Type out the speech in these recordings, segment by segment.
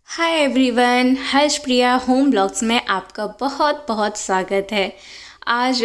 Hi everyone, हर्ष प्रिया home blogs में आपका बहुत बहुत स्वागत है। आज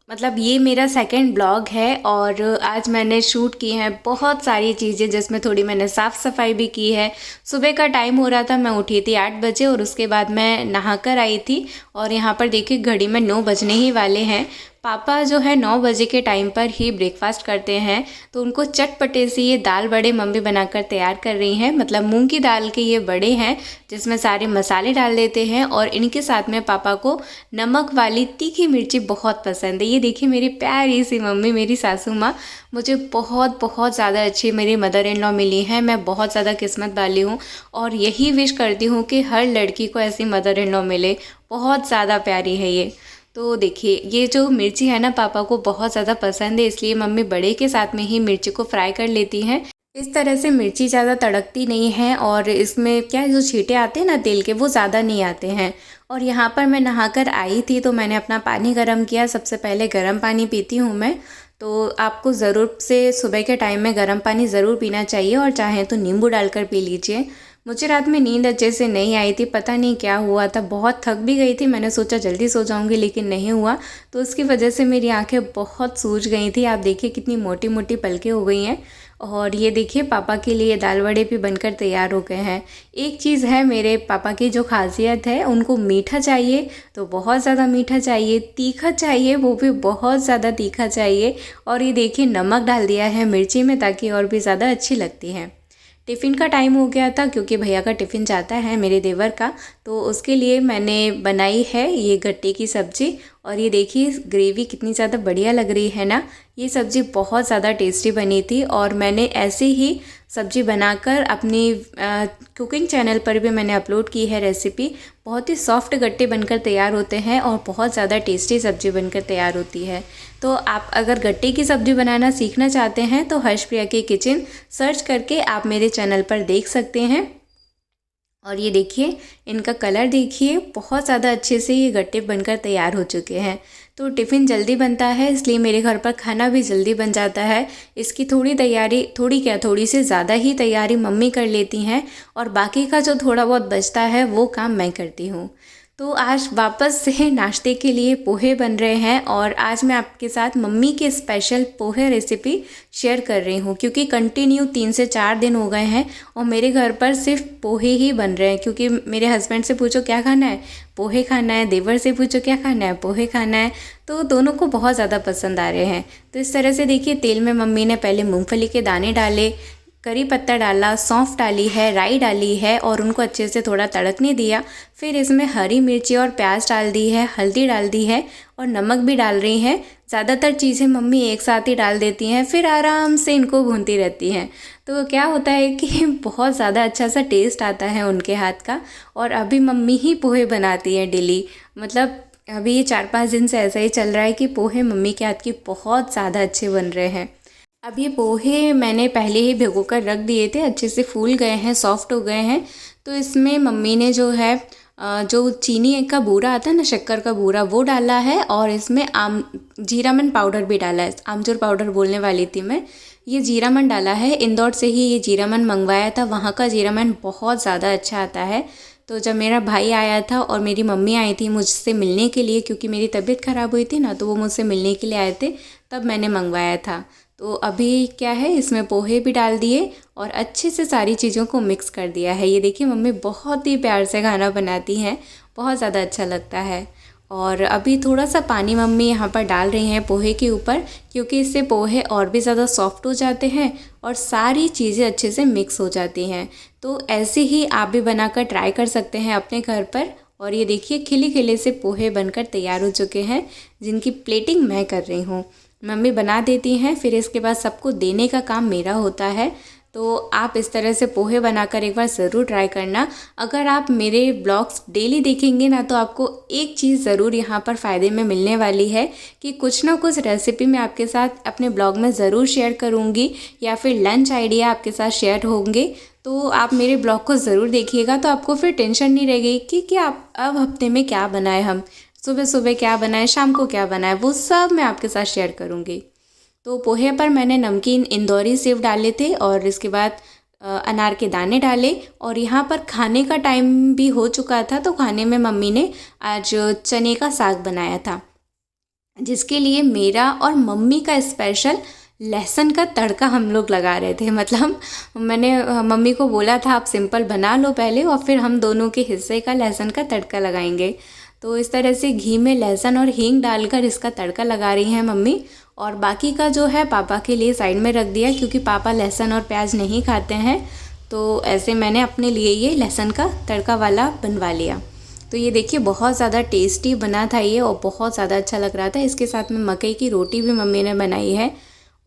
मतलब ये मेरा सेकंड ब्लॉग है और आज मैंने शूट की हैं बहुत सारी चीज़ें जिसमें थोड़ी मैंने साफ़ सफाई भी की है। सुबह का टाइम हो रहा था, मैं उठी थी 8 बजे और उसके बाद मैं नहाकर आई थी और यहाँ पर देखिए घड़ी में 9 बजने ही वाले हैं। पापा जो है 9 बजे के टाइम पर ही ब्रेकफास्ट करते हैं, तो उनको चटपटे से ये दाल बड़े मम्मी बनाकर तैयार कर रही हैं। मतलब मूंग की दाल के ये बड़े हैं जिसमें सारे मसाले डाल देते हैं और इनके साथ में पापा को नमक वाली तीखी मिर्ची बहुत पसंद है। ये देखिए मेरी प्यारी सी मम्मी, मेरी सासू माँ, मुझे बहुत बहुत ज़्यादा अच्छी मेरी मदर इन लॉ मिली हैं। मैं बहुत ज़्यादा किस्मत वाली हूँ और यही विश करती हूँ कि हर लड़की को ऐसी मदर इन लॉ मिले। बहुत ज़्यादा प्यारी है ये। तो देखिए ये जो मिर्ची है ना, पापा को बहुत ज़्यादा पसंद है, इसलिए मम्मी बड़े के साथ में ही मिर्ची को फ्राई कर लेती हैं। इस तरह से मिर्ची ज़्यादा तड़कती नहीं है और इसमें क्या है, जो छींटे आते हैं ना तेल के, वो ज़्यादा नहीं आते हैं। और यहाँ पर मैं नहाकर आई थी तो मैंने अपना पानी गर्म किया। सबसे पहले गर्म पानी पीती हूँ मैं, तो आपको ज़रूर से सुबह के टाइम में गर्म पानी ज़रूर पीना चाहिए और चाहे तो नींबू डालकर पी लीजिए। मुझे रात में नींद अच्छे से नहीं आई थी, पता नहीं क्या हुआ था, बहुत थक भी गई थी। मैंने सोचा जल्दी सो जाऊंगी लेकिन नहीं हुआ, तो उसकी वजह से मेरी आंखें बहुत सूज गई थी। आप देखिए कितनी मोटी मोटी पलकें हो गई हैं। और ये देखिए पापा के लिए दाल वड़े भी बनकर तैयार हो गए हैं। एक चीज़ है मेरे पापा की जो खासियत है, उनको मीठा चाहिए तो बहुत ज़्यादा मीठा चाहिए, तीखा चाहिए वो भी बहुत ज़्यादा तीखा चाहिए। और ये देखिए नमक डाल दिया है मिर्ची में ताकि और भी ज़्यादा अच्छी लगती है। टिफ़िन का टाइम हो गया था क्योंकि भैया का टिफ़िन जाता है मेरे देवर का, तो उसके लिए मैंने बनाई है ये गट्टे की सब्ज़ी। और ये देखिए ग्रेवी कितनी ज़्यादा बढ़िया लग रही है ना। ये सब्ज़ी बहुत ज़्यादा टेस्टी बनी थी और मैंने ऐसे ही सब्ज़ी बनाकर अपनी कुकिंग चैनल पर भी मैंने अपलोड की है रेसिपी। बहुत ही सॉफ्ट गट्टे बनकर तैयार होते हैं और बहुत ज़्यादा टेस्टी सब्ज़ी बनकर तैयार होती है। तो आप अगर गट्टे की सब्ज़ी बनाना सीखना चाहते हैं तो हर्ष प्रिया की किचन सर्च करके आप मेरे चैनल पर देख सकते हैं। और ये देखिए इनका कलर देखिए, बहुत ज़्यादा अच्छे से ये गट्टे बनकर तैयार हो चुके हैं। तो टिफ़िन जल्दी बनता है इसलिए मेरे घर पर खाना भी जल्दी बन जाता है। इसकी थोड़ी तैयारी, थोड़ी सी ज़्यादा ही तैयारी मम्मी कर लेती हैं और बाकी का जो थोड़ा बहुत बचता है वो काम मैं करती हूँ। तो आज वापस से नाश्ते के लिए पोहे बन रहे हैं और आज मैं आपके साथ मम्मी के स्पेशल पोहे रेसिपी शेयर कर रही हूँ क्योंकि कंटिन्यू 3 से 4 दिन हो गए हैं और मेरे घर पर सिर्फ पोहे ही बन रहे हैं। क्योंकि मेरे हस्बैंड से पूछो क्या खाना है, पोहे खाना है, देवर से पूछो क्या खाना है, पोहे खाना है, तो दोनों को बहुत ज़्यादा पसंद आ रहे हैं। तो इस तरह से देखिए तेल में मम्मी ने पहले मूँगफली के दाने डाले, करी पत्ता डाला, सौंफ डाली है, राई डाली है और उनको अच्छे से थोड़ा तड़कने दिया। फिर इसमें हरी मिर्ची और प्याज डाल दी है, हल्दी डाल दी है और नमक भी डाल रही हैं। ज़्यादातर चीज़ें मम्मी एक साथ ही डाल देती हैं, फिर आराम से इनको भूनती रहती हैं। तो क्या होता है कि बहुत ज़्यादा अच्छा सा टेस्ट आता है उनके हाथ का। और अभी मम्मी ही पोहे बनाती हैं डेली, मतलब अभी ये 4-5 दिन से ऐसा ही चल रहा है कि पोहे मम्मी के हाथ की बहुत ज़्यादा अच्छे बन रहे हैं। अब ये पोहे मैंने पहले ही भिगो कर रख दिए थे, अच्छे से फूल गए हैं, सॉफ्ट हो गए हैं। तो इसमें मम्मी ने जो है जो चीनी का बूरा आता है ना, शक्कर का बूरा, वो डाला है और इसमें जीरामन पाउडर भी डाला है। आमचूर पाउडर बोलने वाली थी मैं, ये जीरामन डाला है। इंदौर से ही ये जीरामन मंगवाया था, वहाँ का जीरामन बहुत ज़्यादा अच्छा आता है। तो जब मेरा भाई आया था और मेरी मम्मी आई थी मुझसे मिलने के लिए, क्योंकि मेरी तबीयत ख़राब हुई थी ना, तो वो मुझसे मिलने के लिए आए थे, तब मैंने मंगवाया था। तो अभी क्या है, इसमें पोहे भी डाल दिए और अच्छे से सारी चीज़ों को मिक्स कर दिया है। ये देखिए मम्मी बहुत ही प्यार से खाना बनाती हैं, बहुत ज़्यादा अच्छा लगता है। और अभी थोड़ा सा पानी मम्मी यहाँ पर डाल रही हैं पोहे के ऊपर, क्योंकि इससे पोहे और भी ज़्यादा सॉफ्ट हो जाते हैं और सारी चीज़ें अच्छे से मिक्स हो जाती हैं। तो ऐसे ही आप भी बनाकर ट्राई कर सकते हैं अपने घर पर। और ये देखिए खिले खिले से पोहे बनकर तैयार हो चुके हैं, जिनकी प्लेटिंग मैं कर रही हूँ। मम्मी बना देती हैं, फिर इसके बाद सबको देने का काम मेरा होता है। तो आप इस तरह से पोहे बनाकर एक बार ज़रूर ट्राई करना। अगर आप मेरे ब्लॉग्स डेली देखेंगे ना, तो आपको एक चीज़ ज़रूर यहाँ पर फ़ायदे में मिलने वाली है कि कुछ ना कुछ रेसिपी मैं आपके साथ अपने ब्लॉग में ज़रूर शेयर करूँगी या फिर लंच आइडिया आपके साथ शेयर होंगे। तो आप मेरे ब्लॉग को ज़रूर देखिएगा, तो आपको फिर टेंशन नहीं रहेगी कि आप अब हफ्ते में क्या बनाए, हम सुबह सुबह क्या बनाए, शाम को क्या बनाए, वो सब मैं आपके साथ शेयर करूँगी। तो पोहे पर मैंने नमकीन इंदौरी सेव डाले थे और इसके बाद अनार के दाने डाले और यहाँ पर खाने का टाइम भी हो चुका था, तो खाने में मम्मी ने आज चने का साग बनाया था, जिसके लिए मेरा और मम्मी का स्पेशल लहसुन का तड़का हम लोग लगा रहे थे। मतलब मैंने मम्मी को बोला था आप सिंपल बना लो पहले और फिर हम दोनों के हिस्से का लहसुन का तड़का लगाएंगे। तो इस तरह से घी में लहसुन और हींग डालकर इसका तड़का लगा रही हैं मम्मी, और बाकी का जो है पापा के लिए साइड में रख दिया, क्योंकि पापा लहसुन और प्याज नहीं खाते हैं। तो ऐसे मैंने अपने लिए ये लहसुन का तड़का वाला बनवा लिया। तो ये देखिए बहुत ज़्यादा टेस्टी बना था ये, और बहुत ज़्यादा अच्छा लग रहा था। इसके साथ में मकई की रोटी भी मम्मी ने बनाई है।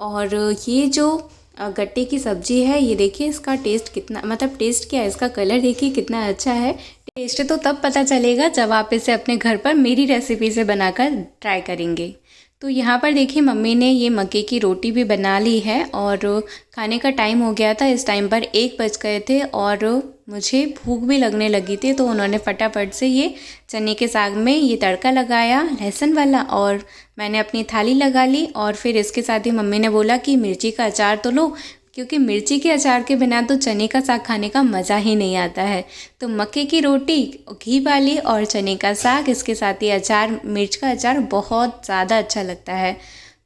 और ये जो गट्टे की सब्ज़ी है, ये देखिए इसका टेस्ट कितना, मतलब टेस्ट क्या है, इसका कलर देखिए कितना अच्छा है। टेस्ट तो तब पता चलेगा जब आप इसे अपने घर पर मेरी रेसिपी से बनाकर ट्राई करेंगे। तो यहाँ पर देखिए मम्मी ने ये मक्के की रोटी भी बना ली है, और खाने का टाइम हो गया था। इस टाइम पर 1 बज गए थे और मुझे भूख भी लगने लगी थी, तो उन्होंने फटाफट से ये चने के साग में ये तड़का लगाया लहसुन वाला, और मैंने अपनी थाली लगा ली। और फिर इसके साथ ही मम्मी ने बोला कि मिर्ची का अचार तो लो, क्योंकि मिर्ची के अचार के बिना तो चने का साग खाने का मज़ा ही नहीं आता है। तो मक्के की रोटी, घी वाली और चने का साग, इसके साथ ही अचार, मिर्च का अचार बहुत ज़्यादा अच्छा लगता है।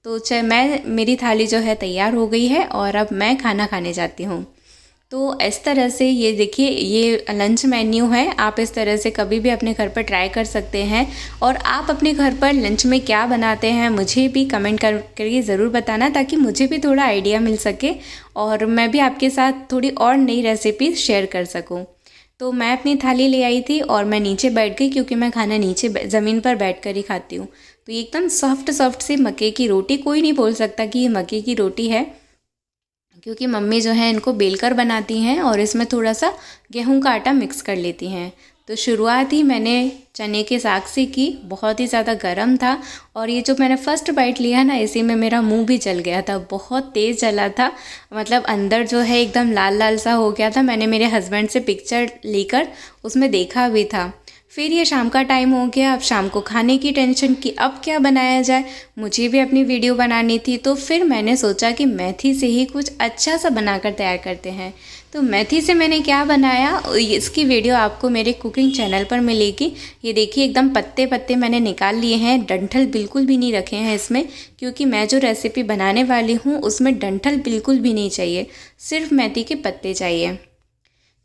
तो मेरी थाली जो है तैयार हो गई है और अब मैं खाना खाने जाती हूँ। तो इस तरह से ये देखिए ये लंच मेन्यू है। आप इस तरह से कभी भी अपने घर पर ट्राई कर सकते हैं। और आप अपने घर पर लंच में क्या बनाते हैं मुझे भी कमेंट करके ज़रूर बताना, ताकि मुझे भी थोड़ा आइडिया मिल सके और मैं भी आपके साथ थोड़ी और नई रेसिपी शेयर कर सकूं। तो मैं अपनी थाली ले आई थी और मैं नीचे बैठ गई, क्योंकि मैं खाना नीचे ज़मीन पर बैठ कर ही खाती हूँ। तो ये एकदम सॉफ्ट सॉफ्ट सी मक्के की रोटी, कोई नहीं बोल सकता कि ये मक्के की रोटी है, क्योंकि मम्मी जो है इनको बेलकर बनाती हैं और इसमें थोड़ा सा गेहूं का आटा मिक्स कर लेती हैं। तो शुरुआत ही मैंने चने के साग से की। बहुत ही ज़्यादा गर्म था, और ये जो मैंने फ़र्स्ट बाइट लिया ना, इसी में मेरा मुंह भी जल गया था, बहुत तेज़ जला था। मतलब अंदर जो है एकदम लाल लाल सा हो गया था। मैंने मेरे हस्बैंड से पिक्चर लेकर उसमें देखा भी था। फिर ये शाम का टाइम हो गया, अब शाम को खाने की टेंशन कि अब क्या बनाया जाए। मुझे भी अपनी वीडियो बनानी थी, तो फिर मैंने सोचा कि मेथी से ही कुछ अच्छा सा बनाकर तैयार करते हैं। तो मेथी से मैंने क्या बनाया, इसकी वीडियो आपको मेरे कुकिंग चैनल पर मिलेगी। ये देखिए एकदम पत्ते पत्ते मैंने निकाल लिए हैं, डंठल बिल्कुल भी नहीं रखे हैं इसमें, क्योंकि मैं जो रेसिपी बनाने वाली हूँ उसमें डंठल बिल्कुल भी नहीं चाहिए, सिर्फ मेथी के पत्ते चाहिए।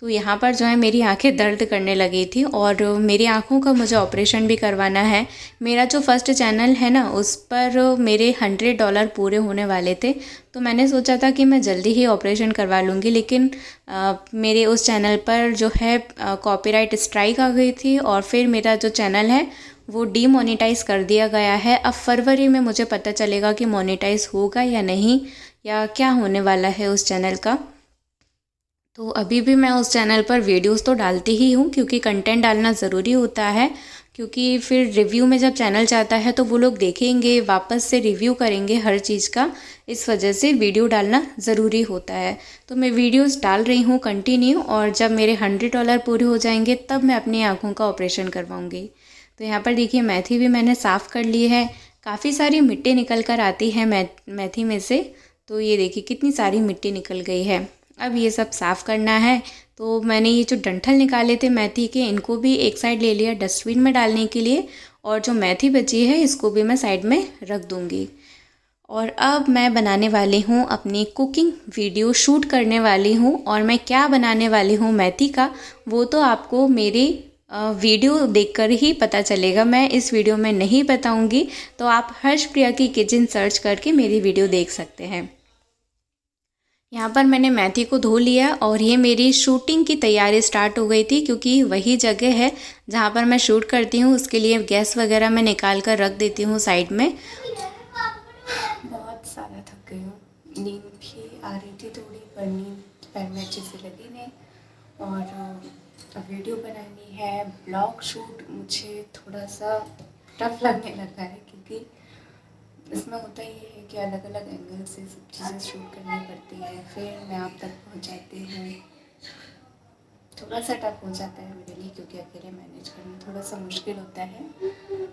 तो यहाँ पर जो है मेरी आंखें दर्द करने लगी थी, और मेरी आंखों का मुझे ऑपरेशन भी करवाना है। मेरा जो फर्स्ट चैनल है ना, उस पर मेरे $100 पूरे होने वाले थे। तो मैंने सोचा था कि मैं जल्दी ही ऑपरेशन करवा लूँगी, लेकिन मेरे उस चैनल पर जो है कॉपीराइट स्ट्राइक आ गई थी, और फिर मेरा जो चैनल है वो डीमोनेटाइज़ कर दिया गया है। अब फरवरी में मुझे पता चलेगा कि मोनेटाइज़ होगा या नहीं, या क्या होने वाला है उस चैनल का। तो अभी भी मैं उस चैनल पर वीडियोस तो डालती ही हूँ, क्योंकि कंटेंट डालना ज़रूरी होता है, क्योंकि फिर रिव्यू में जब चैनल जाता है तो वो लोग देखेंगे, वापस से रिव्यू करेंगे हर चीज़ का। इस वजह से वीडियो डालना ज़रूरी होता है। तो मैं वीडियोस डाल रही हूँ कंटिन्यू, और जब मेरे $100 पूरे हो जाएंगे तब मैं अपनी आँखों का ऑपरेशन करवाऊँगी। तो यहाँ पर देखिए मेथी भी मैंने साफ़ कर ली है। काफ़ी सारी मिट्टी निकल कर आती है मेथी में से। तो ये देखिए कितनी सारी मिट्टी निकल गई है। अब ये सब साफ़ करना है। तो मैंने ये जो डंठल निकाले थे मेथी के, इनको भी एक साइड ले लिया डस्टबिन में डालने के लिए, और जो मेथी बची है इसको भी मैं साइड में रख दूँगी। और अब मैं बनाने वाली हूँ अपनी कुकिंग वीडियो, शूट करने वाली हूँ, और मैं क्या बनाने वाली हूँ मेथी का, वो तो आपको मेरी वीडियो देखकर ही पता चलेगा। मैं इस वीडियो में नहीं बताऊँगी, तो आप हर्षप्रिया की किचन सर्च करके मेरी वीडियो देख सकते हैं। यहाँ पर मैंने मेथी को धो लिया, और ये मेरी शूटिंग की तैयारी स्टार्ट हो गई थी, क्योंकि वही जगह है जहाँ पर मैं शूट करती हूँ। उसके लिए गैस वगैरह मैं निकाल कर रख देती हूँ साइड में। बहुत ज़्यादा थक गई हूँ, नींद भी आ रही थी थोड़ी, पर नींद पैर में अच्छे से लगी नहीं। और वीडियो बनानी है, ब्लॉग शूट मुझे थोड़ा सा टफ लगने लगा है, क्योंकि इसमें होता ये है कि अलग अलग एंगल से सब चीज़ें शूट करनी पड़ती है, फिर मैं आप तक पहुंच जाती हूँ। थोड़ा सा टफ हो जाता है मेरे लिए, क्योंकि अकेले मैनेज करना थोड़ा सा मुश्किल होता है,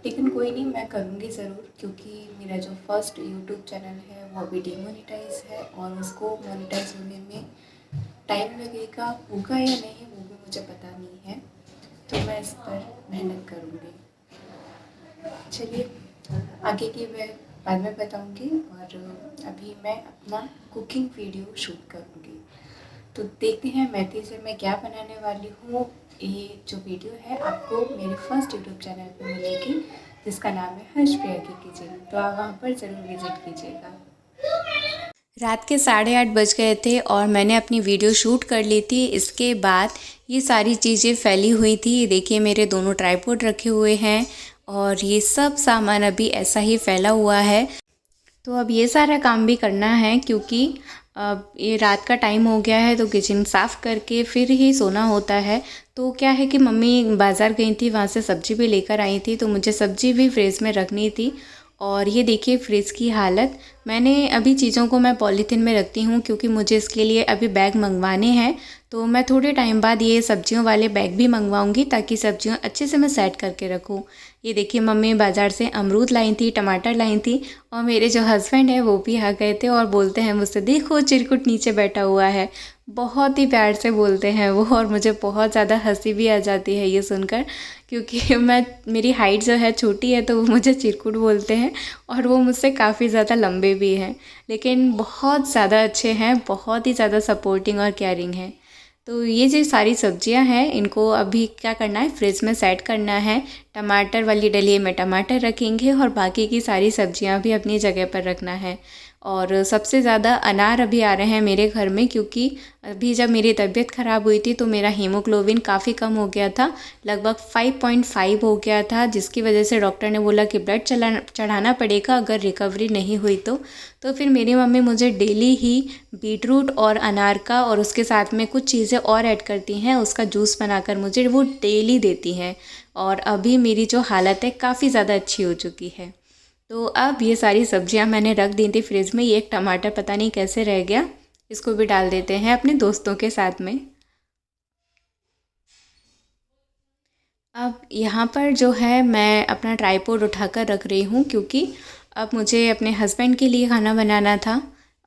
लेकिन कोई नहीं, मैं करूँगी ज़रूर। क्योंकि मेरा जो फर्स्ट यूट्यूब चैनल है वो अभी डीमोनेटाइज है, और उसको मोनेटाइज होने में टाइम लगेगा, होगा या नहीं वो भी मुझे पता नहीं है, तो मैं इस पर मेहनत करूँगी। चलिए आगे की मैं बाद में बताऊँगी, और अभी मैं अपना कुकिंग वीडियो शूट करूँगी। तो देखते हैं मेथी से मैं क्या बनाने वाली हूँ। ये जो वीडियो है आपको मेरे फर्स्ट यूट्यूब चैनल पे मिलेगी, जिसका नाम है हर्ष प्रिया की किचन, तो आप वहाँ पर ज़रूर विज़िट कीजिएगा। रात के 8:30 बज गए थे और मैंने अपनी वीडियो शूट कर ली थी। इसके बाद ये सारी चीज़ें फैली हुई थी। ये देखिए मेरे दोनों ट्राइपॉड रखे हुए हैं और ये सब सामान अभी ऐसा ही फैला हुआ है। तो अब ये सारा काम भी करना है, क्योंकि अब ये रात का टाइम हो गया है, तो किचन साफ़ करके फिर ही सोना होता है। तो क्या है कि मम्मी बाज़ार गई थी, वहाँ से सब्ज़ी भी लेकर आई थी, तो मुझे सब्ज़ी भी फ्रिज में रखनी थी। और ये देखिए फ्रिज की हालत। मैंने अभी चीज़ों को मैं पॉलीथीन में रखती हूँ, क्योंकि मुझे इसके लिए अभी बैग मंगवाने हैं। तो मैं थोड़े टाइम बाद ये सब्जियों वाले बैग भी मंगवाऊँगी, ताकि सब्जियाँ अच्छे से मैं सेट करके रखूँ। ये देखिए मम्मी बाज़ार से अमरूद लाई थी, टमाटर लाई थी, और मेरे जो हस्बैंड है वो भी आ गए थे और बोलते हैं मुझसे, देखो चिरकुट नीचे बैठा हुआ है। बहुत ही प्यार से बोलते हैं वो, और मुझे बहुत ज़्यादा हंसी भी आ जाती है ये सुनकर, क्योंकि मेरी हाइट जो है छोटी है, तो वो मुझे चिरकुट बोलते हैं, और वो मुझसे काफ़ी ज़्यादा लंबे भी हैं, लेकिन बहुत ज़्यादा अच्छे हैं, बहुत ही ज़्यादा सपोर्टिंग और केयरिंग हैं। तो ये जो सारी सब्जियां हैं, इनको अभी क्या करना है, फ्रिज में सेट करना है। टमाटर वाली डलिए में टमाटर रखेंगे और बाकी की सारी सब्जियां भी अपनी जगह पर रखना है। और सबसे ज़्यादा अनार अभी आ रहे हैं मेरे घर में, क्योंकि अभी जब मेरी तबीयत ख़राब हुई थी तो मेरा हीमोग्लोबिन काफ़ी कम हो गया था, लगभग 5.5 हो गया था, जिसकी वजह से डॉक्टर ने बोला कि ब्लड चढ़ाना पड़ेगा अगर रिकवरी नहीं हुई तो फिर मेरी मम्मी मुझे डेली ही बीटरूट और अनार का, और उसके साथ में कुछ चीज़ें और ऐड करती हैं, उसका जूस बनाकर मुझे वो डेली देती हैं। और अभी मेरी जो हालत है काफ़ी ज़्यादा अच्छी हो चुकी है। तो अब ये सारी सब्जियां मैंने रख दी थी फ्रिज में। ये एक टमाटर पता नहीं कैसे रह गया, इसको भी डाल देते हैं अपने दोस्तों के साथ में। अब यहाँ पर जो है मैं अपना ट्राइपॉड उठाकर रख रही हूँ, क्योंकि अब मुझे अपने हस्बैंड के लिए खाना बनाना था।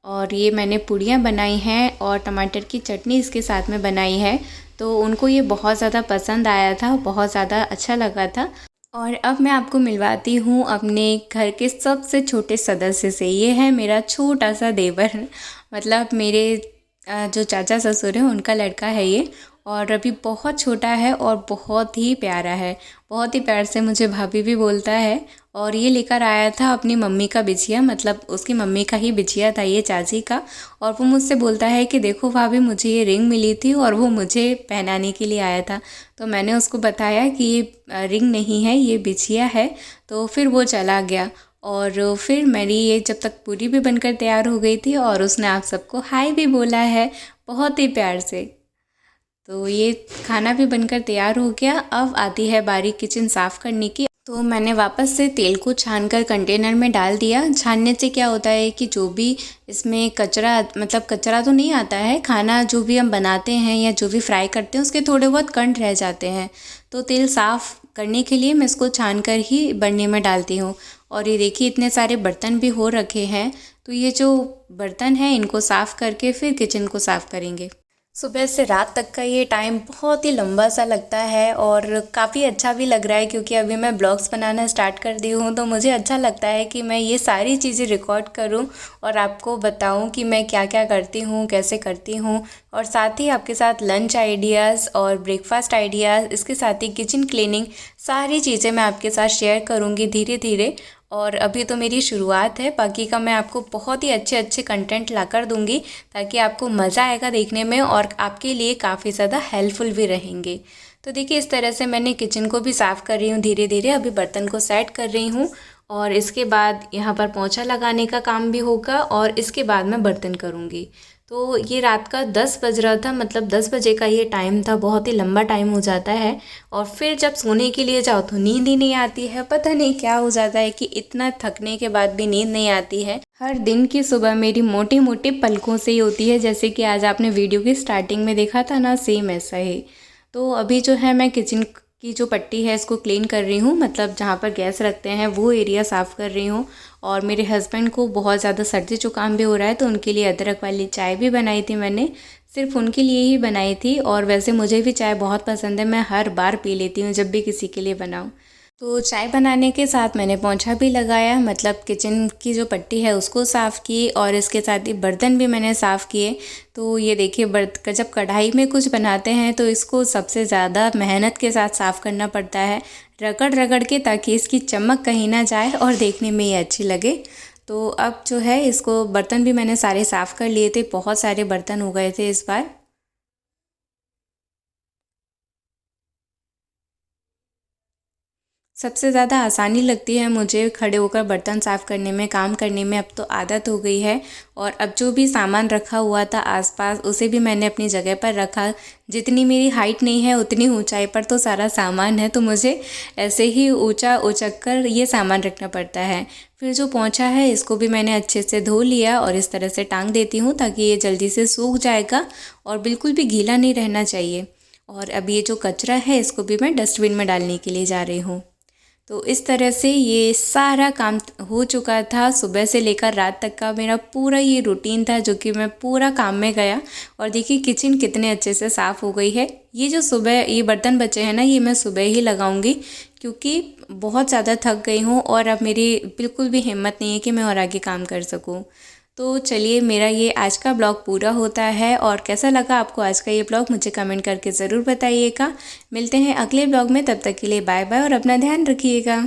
और ये मैंने पूड़ियाँ बनाई हैं और टमाटर की चटनी इसके साथ में बनाई है, तो उनको ये बहुत ज़्यादा पसंद आया था, बहुत ज़्यादा अच्छा लगा था। और अब मैं आपको मिलवाती हूँ अपने घर के सबसे छोटे सदस्य से। ये है मेरा छोटा सा देवर, मतलब मेरे जो चाचा ससुर हैं उनका लड़का है ये, और अभी बहुत छोटा है और बहुत ही प्यारा है। बहुत ही प्यार से मुझे भाभी भी बोलता है। और ये लेकर आया था अपनी मम्मी का बिछिया, मतलब उसकी मम्मी का ही बिछिया था ये, चाची का। और वो मुझसे बोलता है कि देखो भाभी, मुझे ये रिंग मिली थी और वो मुझे पहनाने के लिए आया था। तो मैंने उसको बताया कि ये रिंग नहीं है, ये बिछिया है। तो फिर वो चला गया। और फिर मेरी ये जब तक पूरी भी बनकर तैयार हो गई थी, और उसने आप सबको हाय भी बोला है बहुत ही प्यार से। तो ये खाना भी बनकर तैयार हो गया। अब आती है बारी किचन साफ़ करने की। तो मैंने वापस से तेल को छानकर कंटेनर में डाल दिया। छानने से क्या होता है कि जो भी इसमें कचरा, मतलब कचरा तो नहीं आता है, खाना जो भी हम बनाते हैं या जो भी फ्राई करते हैं उसके थोड़े बहुत कण रह जाते हैं। तो तेल साफ़ करने के लिए मैं इसको छानकर ही बर्नी में डालती हूँ। और ये देखिए इतने सारे बर्तन भी हो रखे हैं, तो ये जो बर्तन हैं इनको साफ़ करके फिर किचन को साफ़ करेंगे। सुबह से रात तक का ये टाइम बहुत ही लंबा सा लगता है और काफ़ी अच्छा भी लग रहा है, क्योंकि अभी मैं ब्लॉग्स बनाना स्टार्ट कर दी हूँ, तो मुझे अच्छा लगता है कि मैं ये सारी चीज़ें रिकॉर्ड करूँ और आपको बताऊँ कि मैं क्या क्या करती हूँ, कैसे करती हूँ। और साथ ही आपके साथ लंच आइडियाज़ और ब्रेकफास्ट आइडियाज़, इसके साथ ही किचन क्लीनिंग, सारी चीज़ें मैं आपके साथ शेयर करूँगी धीरे धीरे। और अभी तो मेरी शुरुआत है, बाकी का मैं आपको बहुत ही अच्छे अच्छे कंटेंट ला कर दूँगी, ताकि आपको मज़ा आएगा देखने में और आपके लिए काफ़ी ज़्यादा हेल्पफुल भी रहेंगे। तो देखिए इस तरह से मैंने किचन को भी साफ़ कर रही हूँ धीरे धीरे। अभी बर्तन को सेट कर रही हूँ, और इसके बाद यहाँ पर पोंछा लगाने का काम भी होगा, और इसके बाद मैं बर्तन करूँगी। तो ये रात का 10 बज रहा था, मतलब 10 बजे का ये टाइम था। बहुत ही लंबा टाइम हो जाता है, और फिर जब सोने के लिए जाओ तो नींद ही नहीं आती है। पता नहीं क्या हो जाता है कि इतना थकने के बाद भी नींद नहीं आती है। हर दिन की सुबह मेरी मोटी मोटी पलकों से ही होती है, जैसे कि आज आपने वीडियो की स्टार्टिंग में देखा था ना, सेम ऐसा ही। तो अभी जो है मैं किचन की जो पट्टी है इसको क्लीन कर रही हूँ, मतलब जहाँ पर गैस रखते हैं वो एरिया साफ़ कर रही हूँ। और मेरे हस्बैंड को बहुत ज़्यादा सर्दी जुकाम भी हो रहा है, तो उनके लिए अदरक वाली चाय भी बनाई थी मैंने। सिर्फ़ उनके लिए ही बनाई थी और वैसे मुझे भी चाय बहुत पसंद है, मैं हर बार पी लेती हूँ जब भी किसी के लिए बनाऊँ। तो चाय बनाने के साथ मैंने पोंछा भी लगाया, मतलब किचन की जो पट्टी है उसको साफ़ की और इसके साथ ही बर्तन भी मैंने साफ़ किए। तो ये देखिए जब कढ़ाई में कुछ बनाते हैं तो इसको सबसे ज़्यादा मेहनत के साथ साफ़ करना पड़ता है, रगड़ रगड़ के, ताकि इसकी चमक कहीं ना जाए और देखने में ये अच्छी लगे। तो अब जो है इसको बर्तन भी मैंने सारे साफ़ कर लिए थे, बहुत सारे बर्तन हो गए थे इस बार। सबसे ज़्यादा आसानी लगती है मुझे खड़े होकर बर्तन साफ़ करने में, काम करने में अब तो आदत हो गई है। और अब जो भी सामान रखा हुआ था आसपास उसे भी मैंने अपनी जगह पर रखा। जितनी मेरी हाइट नहीं है उतनी ऊंचाई पर तो सारा सामान है, तो मुझे ऐसे ही ऊंचा उचक कर ये सामान रखना पड़ता है। फिर जो पोंछा है इसको भी मैंने अच्छे से धो लिया और इस तरह से टांग देती हूँ ताकि ये जल्दी से सूख जाएगा और बिल्कुल भी गीला नहीं रहना चाहिए। और अब ये जो कचरा है इसको भी मैं डस्टबिन में डालने के लिए जा रही हूँ। तो इस तरह से ये सारा काम हो चुका था। सुबह से लेकर रात तक का मेरा पूरा ये रूटीन था जो कि मैं पूरा काम में गया। और देखिए किचन कितने अच्छे से साफ़ हो गई है। ये जो सुबह ये बर्तन बचे हैं ना, ये मैं सुबह ही लगाऊंगी क्योंकि बहुत ज़्यादा थक गई हूँ और अब मेरी बिल्कुल भी हिम्मत नहीं है कि मैं और आगे काम कर सकूँ। तो चलिए, मेरा ये आज का ब्लॉग पूरा होता है और कैसा लगा आपको आज का ये ब्लॉग मुझे कमेंट करके ज़रूर बताइएगा। मिलते हैं अगले ब्लॉग में, तब तक के लिए बाय बाय और अपना ध्यान रखिएगा।